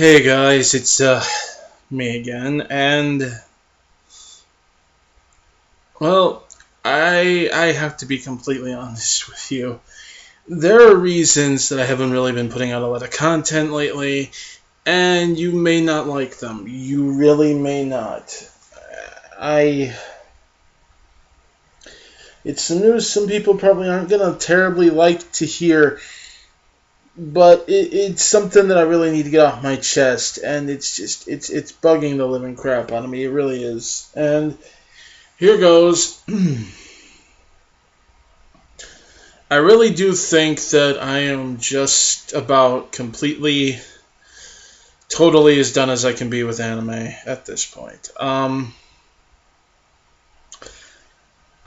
Hey guys, it's me again, and well, I have to be completely honest with you. There are reasons that I haven't really been putting out a lot of content lately, and you may not like them. You really may not. I It's some news some people probably aren't gonna terribly like to hear. But it's something that I really need to get off my chest, and it's bugging the living crap out of me. It really is. And here goes. I really do think that I am just about totally as done as I can be with anime at this point.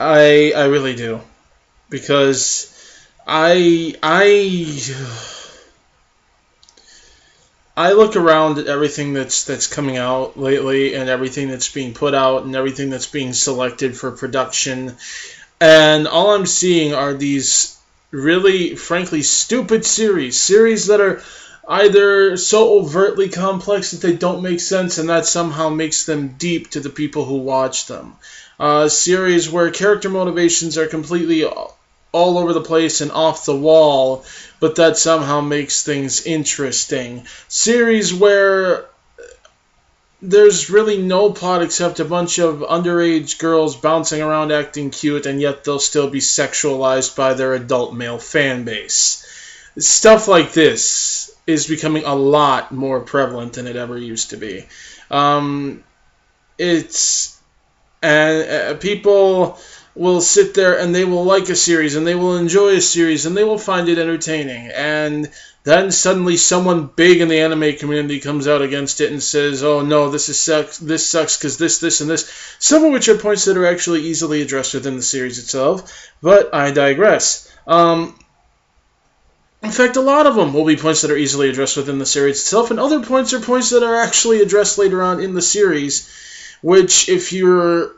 I really do, because I look around at everything that's coming out lately, and everything that's being put out, and everything that's being selected for production, and all I'm seeing are these really, frankly, stupid series that are either so overtly complex that they don't make sense, and that somehow makes them deep to the people who watch them. Series where character motivations are completely all over the place and off the wall, but that somehow makes things interesting. Series where there's really no plot except a bunch of underage girls bouncing around acting cute, and yet they'll still be sexualized by their adult male fan base. Stuff like this is becoming a lot more prevalent than it ever used to be. People will sit there and they will like a series and they will enjoy a series and they will find it entertaining, and then suddenly someone big in the anime community comes out against it and says, oh no, this sucks because this and this, some of which are points that are actually easily addressed within the series itself, but I digress. In fact, a lot of them will be points that are easily addressed within the series itself, and other points are points that are actually addressed later on in the series, which, if you're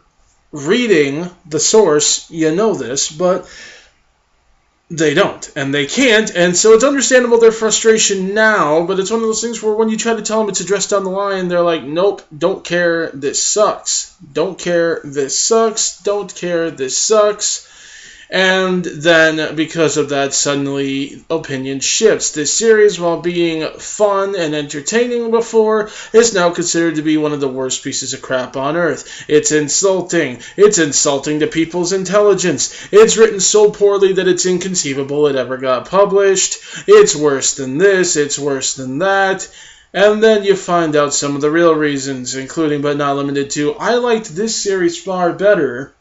reading the source, you know this, but they don't, and they can't, and so it's understandable their frustration now, but it's one of those things where when you try to tell them it's addressed down the line, they're like, nope, don't care, this sucks. Don't care, this sucks. Don't care, this sucks. And then, because of that, suddenly opinion shifts. This series, while being fun and entertaining before, is now considered to be one of the worst pieces of crap on earth. It's insulting. It's insulting to people's intelligence. It's written so poorly that it's inconceivable it ever got published. It's worse than this. It's worse than that. And then you find out some of the real reasons, including but not limited to, I liked this series far better,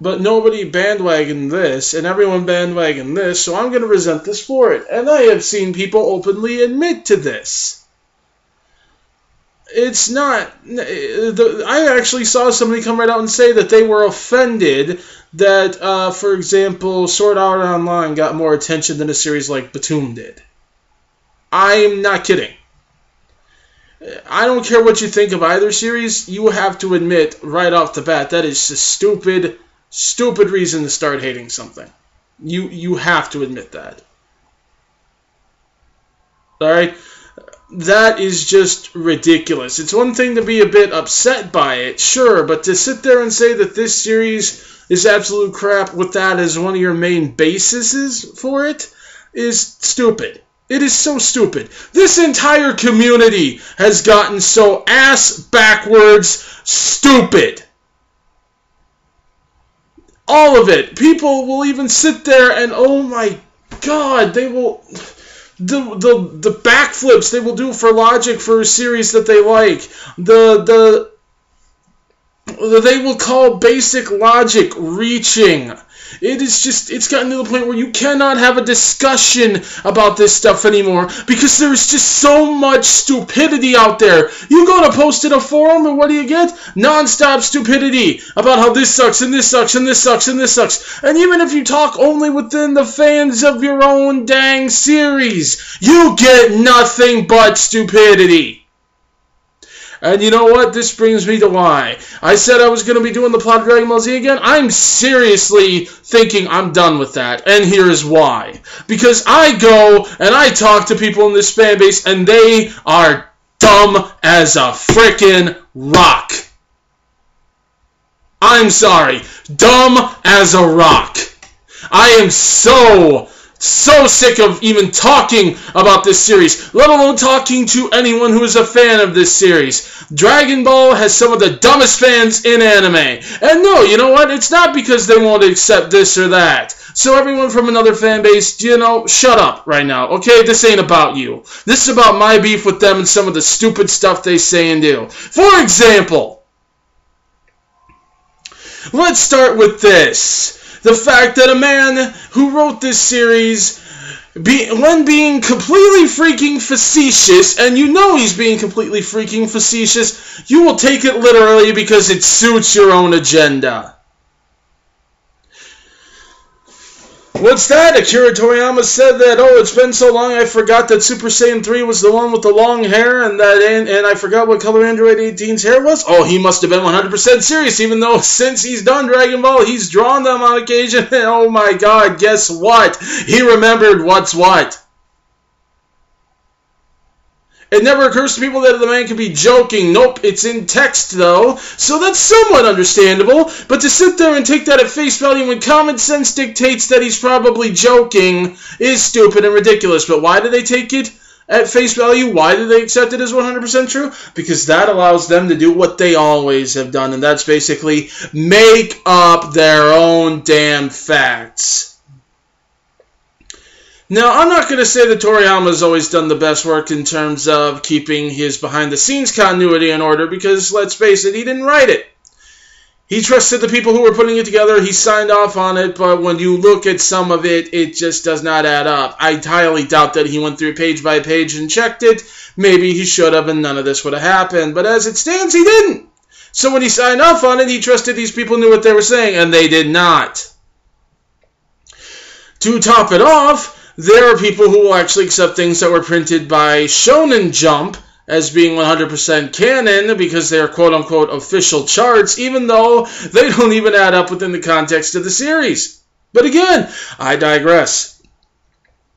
but nobody bandwagoned this, and everyone bandwagoned this, so I'm going to resent this for it. And I have seen people openly admit to this. It's not... I actually saw somebody come right out and say that they were offended that, for example, Sword Art Online got more attention than a series like Batum did. I'm not kidding. I don't care what you think of either series, you have to admit right off the bat that is a stupid reason to start hating something. You have to admit that. Alright? That is just ridiculous. It's one thing to be a bit upset by it, sure, but to sit there and say that this series is absolute crap with that as one of your main bases for it is stupid. It is so stupid. This entire community has gotten so ass-backwards stupid. All of it. People will even sit there and, oh my god, they will... The backflips they will do for logic for a series that they like. They will call basic logic reaching. It's gotten to the point where you cannot have a discussion about this stuff anymore because there's just so much stupidity out there. You go to post in a forum and what do you get? Non-stop stupidity about how this sucks and this sucks and this sucks and this sucks. And even if you talk only within the fans of your own dang series, you get nothing but stupidity. And you know what? This brings me to why. I said I was going to be doing the plot of Dragon Ball Z again. I'm seriously thinking I'm done with that. And here's why. Because I go and I talk to people in this fan base and they are dumb as a frickin' rock. I'm sorry. Dumb as a rock. I am so sick of even talking about this series, let alone talking to anyone who is a fan of this series. Dragon Ball has some of the dumbest fans in anime. And no, you know what? It's not because they won't accept this or that. So everyone from another fan base, shut up right now, okay? This ain't about you. This is about my beef with them and some of the stupid stuff they say and do. For example, let's start with this. The fact that a man who wrote this series, when being completely freaking facetious, and you know he's being completely freaking facetious, you will take it literally because it suits your own agenda. What's that? Akira Toriyama said that, it's been so long I forgot that Super Saiyan 3 was the one with the long hair, and I forgot what color Android 18's hair was? Oh, he must have been 100% serious, even though since he's done Dragon Ball, he's drawn them on occasion, and oh my god, guess what? He remembered what's what. It never occurs to people that the man could be joking. Nope, it's in text, though, so that's somewhat understandable. But to sit there and take that at face value when common sense dictates that he's probably joking is stupid and ridiculous. But why do they take it at face value? Why do they accept it as 100% true? Because that allows them to do what they always have done, and that's basically make up their own damn facts. Now, I'm not going to say that Toriyama has always done the best work in terms of keeping his behind-the-scenes continuity in order, because, let's face it, he didn't write it. He trusted the people who were putting it together, he signed off on it, but when you look at some of it, it just does not add up. I highly doubt that he went through page by page and checked it. Maybe he should have, and none of this would have happened, but as it stands, he didn't. So when he signed off on it, he trusted these people knew what they were saying, and they did not. To top it off, there are people who will actually accept things that were printed by Shonen Jump as being 100% canon because they are quote-unquote official charts, even though they don't even add up within the context of the series. But again, I digress.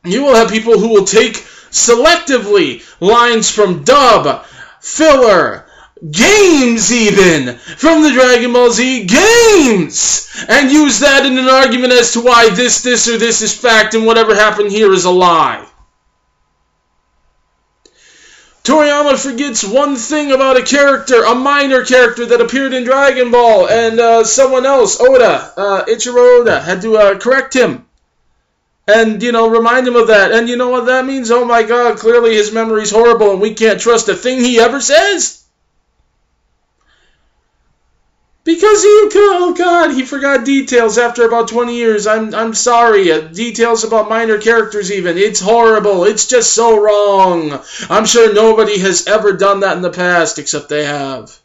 You will have people who will take selectively lines from dub, filler, games even, from the Dragon Ball Z games, and use that in an argument as to why this, or this is fact, and whatever happened here is a lie. Toriyama forgets one thing about a character, a minor character that appeared in Dragon Ball, and someone else, Ichiro Oda, had to correct him. And, remind him of that. And you know what that means? Oh my god, clearly his memory's horrible, and we can't trust a thing he ever says. Because he forgot details after about 20 years. I'm sorry. Details about minor characters even. It's horrible. It's just so wrong. I'm sure nobody has ever done that in the past, except they have.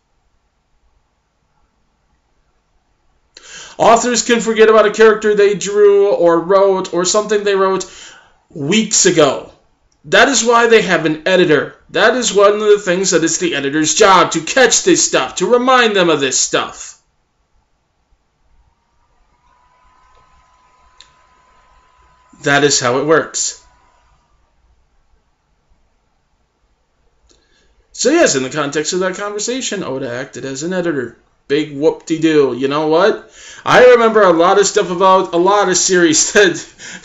Authors can forget about a character they drew or wrote or something they wrote weeks ago. That is why they have an editor. That is one of the things that it's the editor's job, to catch this stuff, to remind them of this stuff. That is how it works. So yes, in the context of that conversation, Oda acted as an editor. Big whoop-de-doo. You know what? I remember a lot of stuff about a lot of series that,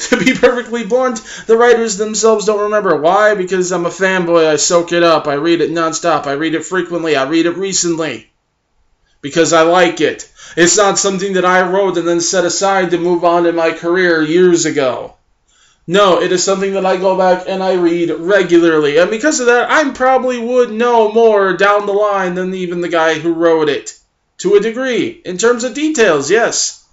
to be perfectly blunt, the writers themselves don't remember. Why? Because I'm a fanboy. I soak it up. I read it nonstop. I read it frequently. I read it recently. Because I like it. It's not something that I wrote and then set aside to move on in my career years ago. No, it is something that I go back and I read regularly. And because of that, I probably would know more down the line than even the guy who wrote it. To a degree. In terms of details, yes.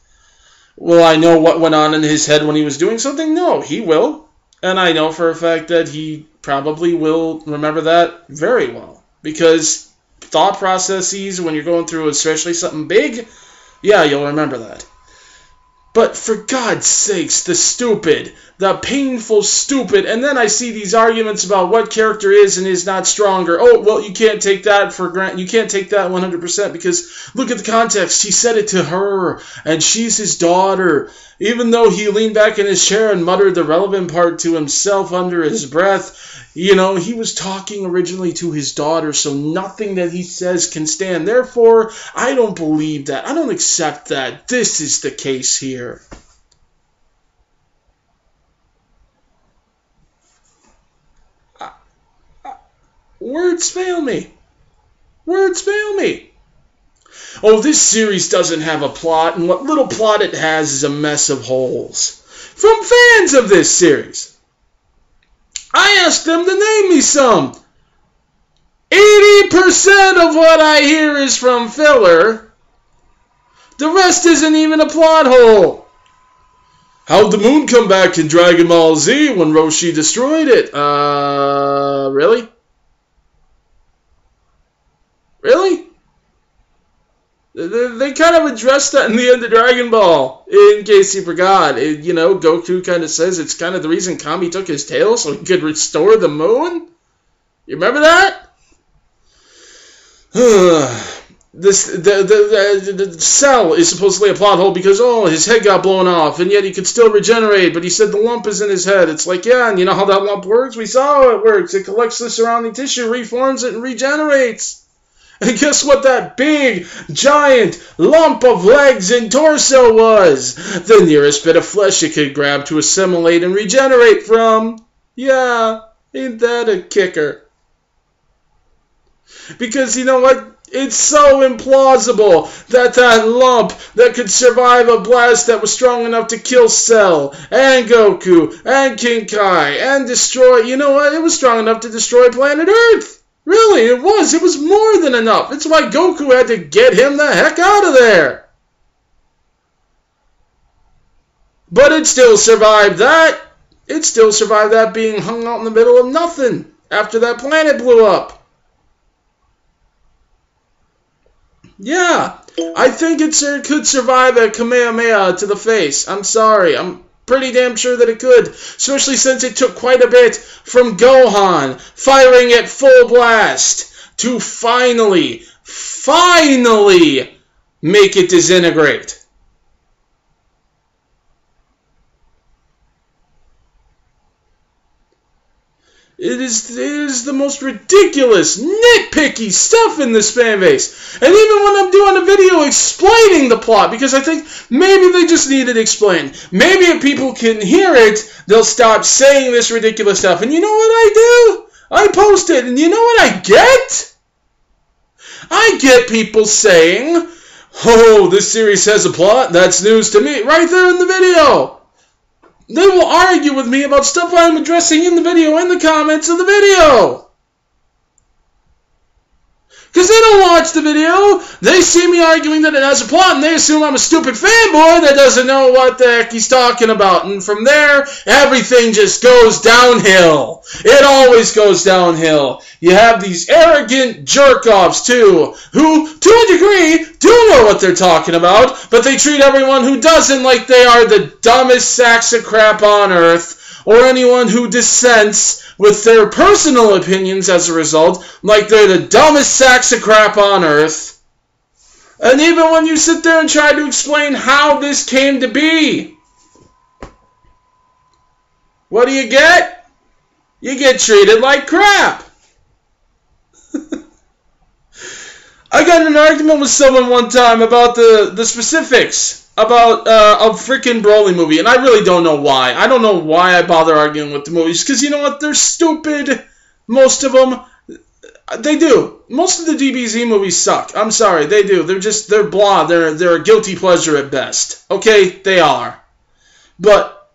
Will I know what went on in his head when he was doing something? No, he will. And I know for a fact that he probably will remember that very well. Because thought processes, when you're going through especially something big, yeah, you'll remember that. But for God's sakes, the painful stupid, and then I see these arguments about what character is and is not stronger. Oh, well, you can't take that for granted. You can't take that 100% because look at the context. He said it to her, and she's his daughter. Even though he leaned back in his chair and muttered the relevant part to himself under his breath, You know, he was talking originally to his daughter, so nothing that he says can stand. Therefore, I don't believe that. I don't accept that. This is the case here. Words fail me. Words fail me. Oh, this series doesn't have a plot, and what little plot it has is a mess of holes. From fans of this series. I asked them to name me some. 80% of what I hear is from filler. The rest isn't even a plot hole. How'd the moon come back in Dragon Ball Z when Roshi destroyed it? Really? Really? They kind of addressed that in the end of Dragon Ball, in case you forgot. You know, Goku kind of says it's kind of the reason Kami took his tail so he could restore the moon. You remember that? The Cell is supposedly a plot hole because, oh, his head got blown off, and yet he could still regenerate, but he said the lump is in his head. It's like, yeah, and you know how that lump works? We saw how it works. It collects the surrounding tissue, reforms it, and regenerates. And guess what that big, giant lump of legs and torso was? The nearest bit of flesh it could grab to assimilate and regenerate from. Yeah, ain't that a kicker? Because you know what? It's so implausible that that lump that could survive a blast that was strong enough to kill Cell, and Goku, and King Kai, and destroy... You know what? It was strong enough to destroy planet Earth. Really, it was. It was more than enough. It's why Goku had to get him the heck out of there. But it still survived that. It still survived that being hung out in the middle of nothing after that planet blew up. Yeah, I think it could survive a Kamehameha to the face. I'm sorry. I'm pretty damn sure that it could, especially since it took quite a bit from Gohan firing at full blast to finally make it disintegrate. It is the most ridiculous, nitpicky stuff in this fan base. And even when I'm doing a video explaining the plot, because I think maybe they just need it explained. Maybe if people can hear it, they'll stop saying this ridiculous stuff. And you know what I do? I post it, and you know what I get? I get people saying, oh, this series has a plot, that's news to me, right there in the video. They will argue with me about stuff I'm addressing in the video in the comments of the video. Because they don't watch the video. They see me arguing that it has a plot, and they assume I'm a stupid fanboy that doesn't know what the heck he's talking about. And from there, everything just goes downhill. It always goes downhill. You have these arrogant jerk-offs, too, who, to a degree, do know what they're talking about, but they treat everyone who doesn't like they are the dumbest sacks of crap on earth, or anyone who dissents with their personal opinions as a result, like they're the dumbest sacks of crap on earth. And even when you sit there and try to explain how this came to be, what do you get? You get treated like crap. I got in an argument with someone one time about the specifics about a freaking Broly movie, and I really don't know why. I don't know why I bother arguing with the movies, because you know what? They're stupid. Most of them, they do. Most of the DBZ movies suck. I'm sorry, they do. They're blah. They're a guilty pleasure at best. Okay, they are. But,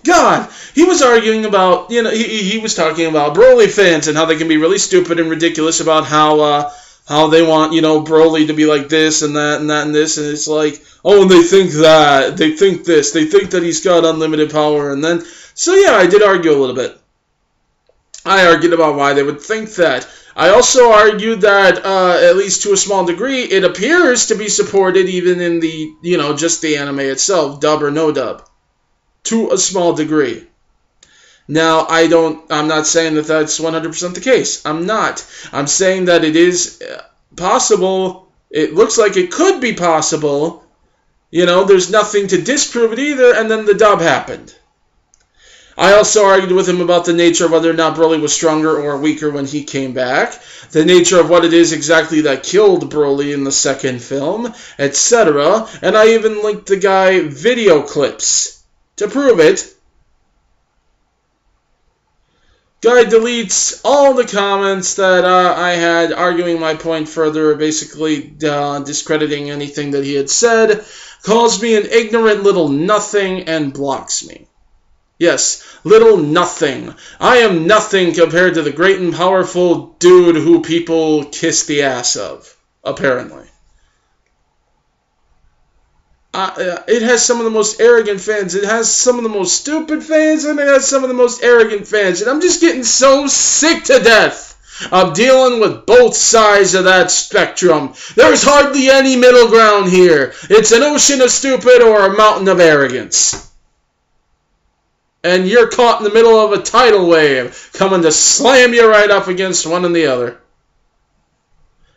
God, he was arguing about, you know, he was talking about Broly fans and how they can be really stupid and ridiculous about how they want, you know, Broly to be like this and that and that and this, and it's like, oh, and they think that, they think this, they think that he's got unlimited power, and then, so yeah, I did argue a little bit. I argued about why they would think that. I also argued that, at least to a small degree, it appears to be supported even in the, you know, just the anime itself, dub or no dub. To a small degree. Now, I'm not saying that that's 100% the case. I'm not. I'm saying that it is possible. It looks like it could be possible. You know, there's nothing to disprove it either, and then the dub happened. I also argued with him about the nature of whether or not Broly was stronger or weaker when he came back, the nature of what it is exactly that killed Broly in the second film, etc. And I even linked the guy video clips to prove it. Guy deletes all the comments that I had arguing my point further, basically discrediting anything that he had said, calls me an ignorant little nothing, and blocks me. Yes, little nothing. I am nothing compared to the great and powerful dude who people kiss the ass of, apparently. It has some of the most arrogant fans. It has some of the most stupid fans, and it has some of the most arrogant fans. And I'm just getting so sick to death of dealing with both sides of that spectrum. There's hardly any middle ground here. It's an ocean of stupid or a mountain of arrogance. And you're caught in the middle of a tidal wave coming to slam you right up against one and the other.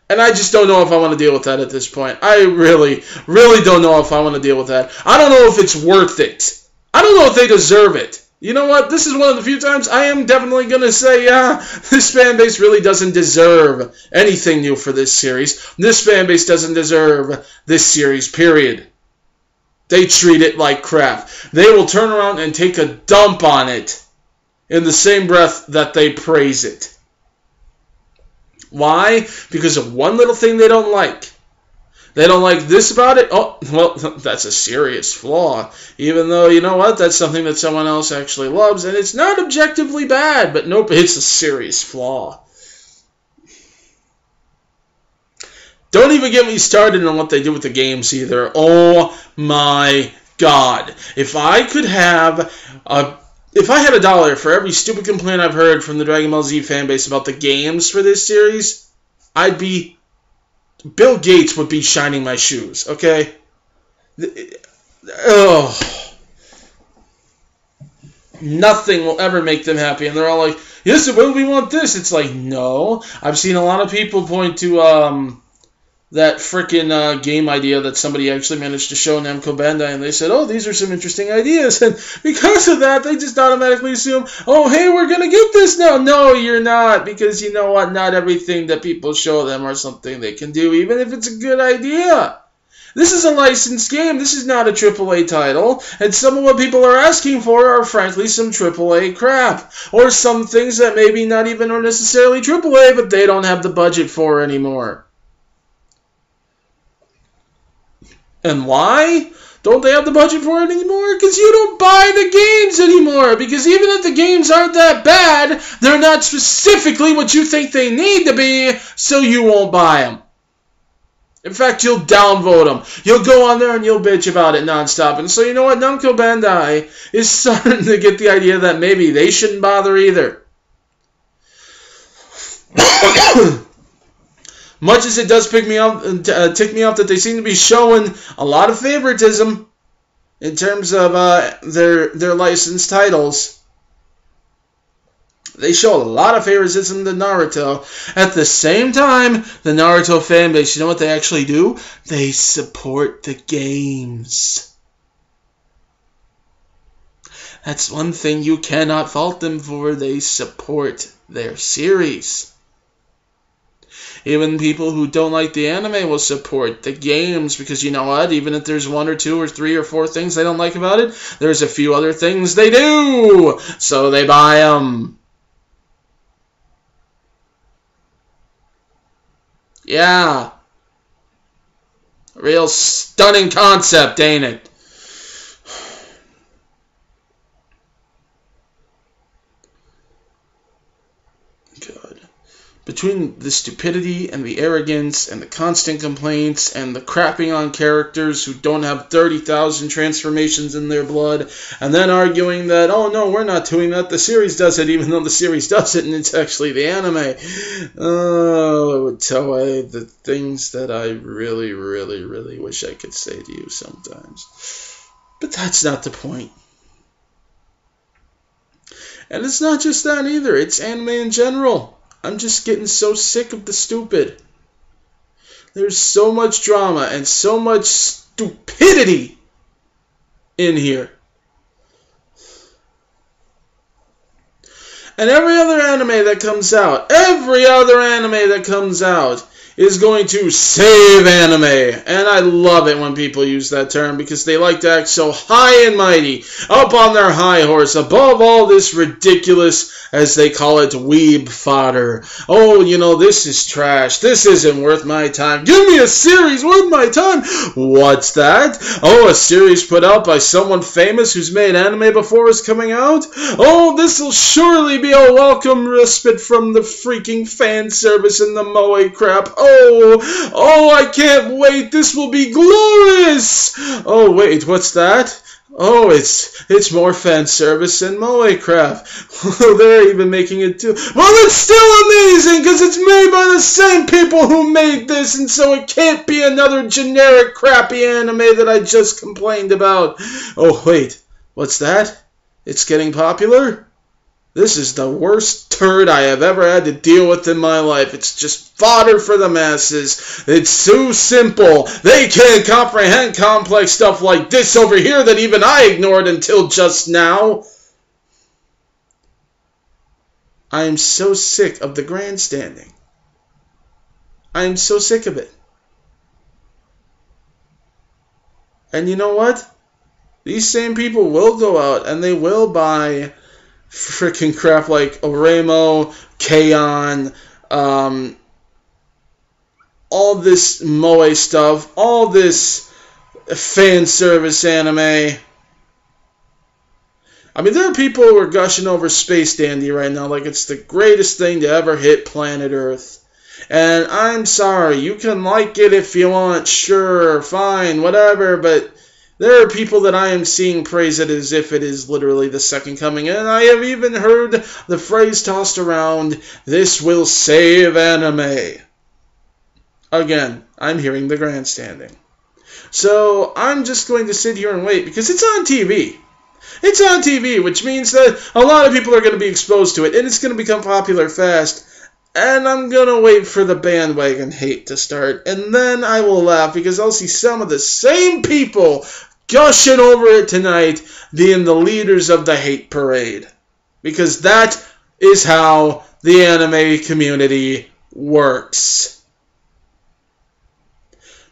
And I just don't know if I want to deal with that at this point. I really, really don't know if I want to deal with that. I don't know if it's worth it. I don't know if they deserve it. You know what? This is one of the few times I am definitely going to say, yeah, this fan base really doesn't deserve anything new for this series. This fan base doesn't deserve this series, period. They treat it like crap. They will turn around and take a dump on it in the same breath that they praise it. Why? Because of one little thing they don't like. They don't like this about it. Oh, well, that's a serious flaw. Even though, you know what, that's something that someone else actually loves, and it's not objectively bad, but nope, it's a serious flaw. Don't even get me started on what they do with the games either. Oh my God. If I had $1 for every stupid complaint I've heard from the Dragon Ball Z fanbase about the games for this series, Bill Gates would be shining my shoes, okay? Nothing will ever make them happy, and they're all like, yes, well, we want this. It's like, no. I've seen a lot of people point to that frickin' game idea that somebody actually managed to show Namco Bandai, and they said, oh, these are some interesting ideas, and because of that, they just automatically assume, oh, hey, we're gonna get this now. No, you're not, because you know what, not everything that people show them are something they can do, even if it's a good idea. This is a licensed game. This is not a AAA title, and some of what people are asking for are, frankly, some AAA crap, or some things that maybe not even are necessarily AAA, but they don't have the budget for anymore. And why don't they have the budget for it anymore? Because you don't buy the games anymore. Because even if the games aren't that bad, they're not specifically what you think they need to be, so you won't buy them. In fact, you'll downvote them. You'll go on there and you'll bitch about it nonstop. And so you know what? Namco Bandai is starting to get the idea that maybe they shouldn't bother either. Much as it does tick me off that they seem to be showing a lot of favoritism in terms of their licensed titles. They show a lot of favoritism to Naruto. At the same time, the Naruto fanbase, you know what they actually do? They support the games. That's one thing you cannot fault them for. They support their series. Even people who don't like the anime will support the games because you know what? Even if there's 1 or 2 or 3 or 4 things they don't like about it, there's a few other things they do. So they buy them. Yeah. A real stunning concept, ain't it? Between the stupidity and the arrogance and the constant complaints and the crapping on characters who don't have 30,000 transformations in their blood, and then arguing that, oh no, we're not doing that, the series does it, even though the series does it, and it's actually the anime. Oh, it would tell away the things that I really, really, really wish I could say to you sometimes. But that's not the point. And it's not just that either, it's anime in general. I'm just getting so sick of the stupid. There's so much drama and so much stupidity in here. And every other anime that comes out, is going to save anime. And I love it when people use that term because they like to act so high and mighty, up on their high horse, above all this ridiculous, as they call it, weeb fodder. Oh, you know, this is trash. This isn't worth my time. Give me a series worth my time. What's that? Oh, a series put out by someone famous who's made anime before it's coming out? Oh, this will surely be a welcome respite from the freaking fan service and the moe crap. Oh, I can't wait. This will be glorious. Oh, wait, what's that? Oh, it's more fan service and moe crap. They're even making it too. Well, it's still amazing because it's made by the same people who made this, and so it can't be another generic crappy anime that I just complained about. Oh, wait, what's that? It's getting popular? This is the worst turd I have ever had to deal with in my life. It's just fodder for the masses. It's so simple. They can't comprehend complex stuff like this over here that even I ignored until just now. I am so sick of the grandstanding. I am so sick of it. And you know what? These same people will go out and they will buy freaking crap like Oremo, K-On!, all this moe stuff, all this fan service anime. I mean, there are people who are gushing over Space Dandy right now like it's the greatest thing to ever hit planet Earth. And I'm sorry, you can like it if you want, sure, fine, whatever, but there are people that I am seeing praise it as if it is literally the second coming, and I have even heard the phrase tossed around, this will save anime. Again, I'm hearing the grandstanding. So I'm just going to sit here and wait because it's on TV. It's on TV, which means that a lot of people are going to be exposed to it, and it's going to become popular fast. And I'm going to wait for the bandwagon hate to start, and then I will laugh because I'll see some of the same people gushing over it tonight being the leaders of the hate parade. Because that is how the anime community works.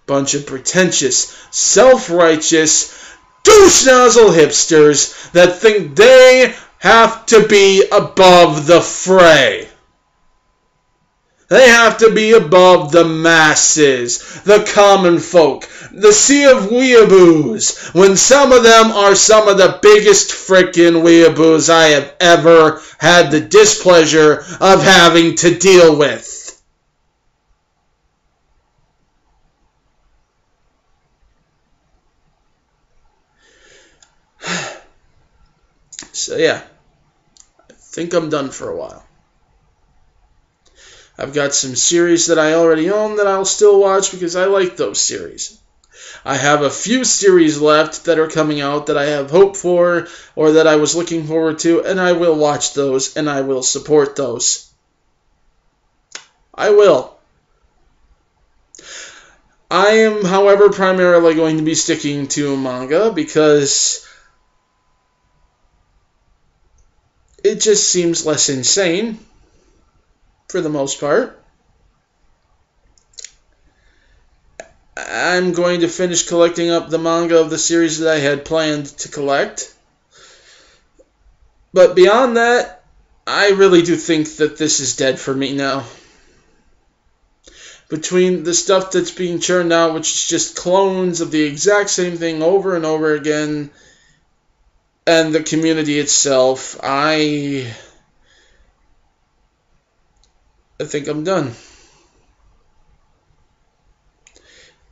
Bunch of pretentious, self-righteous, douche-nozzle hipsters that think they have to be above the fray. They have to be above the masses, the common folk, the sea of weeaboos, when some of them are some of the biggest frickin' weeaboos I have ever had the displeasure of having to deal with. So yeah, I think I'm done for a while. I've got some series that I already own that I'll still watch because I like those series. I have a few series left that are coming out that I have hope for or that I was looking forward to, and I will watch those and I will support those. I will. I am, however, primarily going to be sticking to manga because it just seems less insane. For the most part. I'm going to finish collecting up the manga of the series that I had planned to collect. But beyond that, I really do think that this is dead for me now. Between the stuff that's being churned out, which is just clones of the exact same thing over and over again, and the community itself, I think I'm done.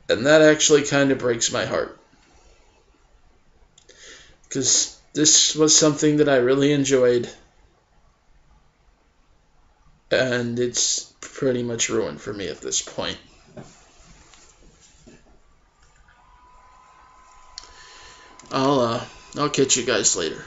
And that actually kind of breaks my heart. Because this was something that I really enjoyed. And it's pretty much ruined for me at this point. I'll catch you guys later.